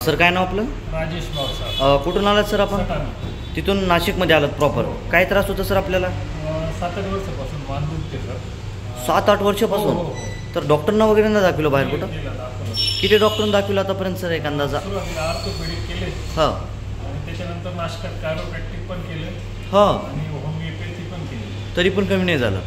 Sir काय नाव आपलं? राजेश भावसार. कुठून आलात सर आपण? तिथून नाशिकमध्ये आलात प्रॉपर. काय त्रास होता सर आपल्याला? 7-8 वर्षापासून मान दुखते सर. 7-8 वर्षापासून? तर डॉक्टरना वगैरे ना दाखवलं बाहेर कुठं? किती डॉक्टरांना दाखवलं आतापर्यंत सर एक अंदाजा? सुरुवातीला ऑर्थोपेडिक केले. हां. आणि त्याच्यानंतर नाशकात कायरोप्रॅक्टिक पण केलं. हां. आणि होमिओपॅथी पण केली. तरी पण कमी नाही झालं?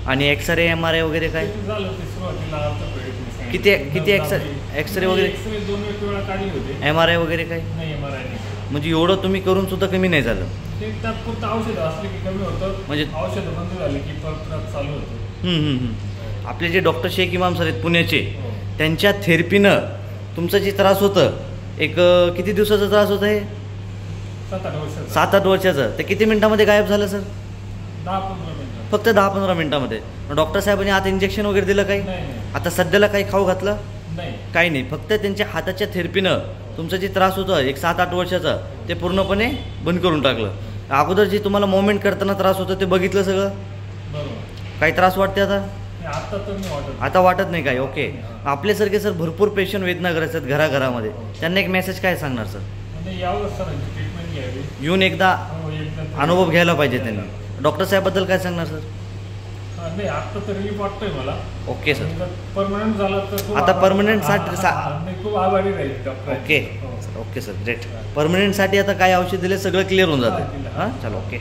आणि एक्सरे MRI वगैरे काय झालं? ते सुरुवातीला ऑर्थोपेडिक. किती एक्सरे वगैरे? एक्सरे 2 वेळा काढले होते. MRI वगैरे काय? नाही, MRI नाही. म्हणजे एवढं तुम्ही करून सुद्धा कमी नाही झालं? ते तात्पुरतं औषधं असले की कमी होतं. म्हणजे औषधं बंद झाले की परत चालू होतं. आपले जे डॉक्टर शेख इमाम सर आहेत पुण्याचे, त्यांच्या थेरपीनं तुमचं जे त्रास होतं, एक किती दिवसाचा त्रास होता हे? 7-8 वर्षाचा. 7-8 वर्षाचं. ते किती मिनिटामध्ये गायब झालं सर? 10-15 मिनिटं. फक्त 10-15 मिनिटामध्ये. डॉक्टर साहेबांनी आता इंजेक्शन वगैरे दिलं काही? नाही. आता सध्याला काही खाऊ घातलं? नाही. काही नाही. फक्त त्यांच्या हाताच्या थेरपीनं तुमचा जे त्रास होतं एक 7-8 वर्षाचा, ते पूर्णपणे बंद करून टाकलं. अगोदर जे तुम्हाला मोमेंट करताना त्रास होतं ते बघितलं सगळं? बरोबर. काही त्रास वाटते आता? आता तर नाही वाटत. आता वाटत नाही काय? ओके. आपल्यासारखे सर भरपूर पेशंट वेदनाग्रस्त आहेत घराघरामध्ये, त्यांना एक मेसेज काय सांगणार सर? यावर सरांची ट्रीटमेंट घ्यावी. येऊन एकदा अनुभव घ्यायला पाहिजे त्यांनी. डॉक्टर साहेबबद्दल काय सांगणार सर? नाही, आता तर रिलीफ वाटतोय मला. Okay sir. परमनंट झाला तर आता परमनंटसाठी खूप आभारी राहील doctor. Okay. Okay sir, great. परमनंटसाठी आता काय औषध दिले सगळं क्लिअर होऊन जातं? हां, चलो, ओके.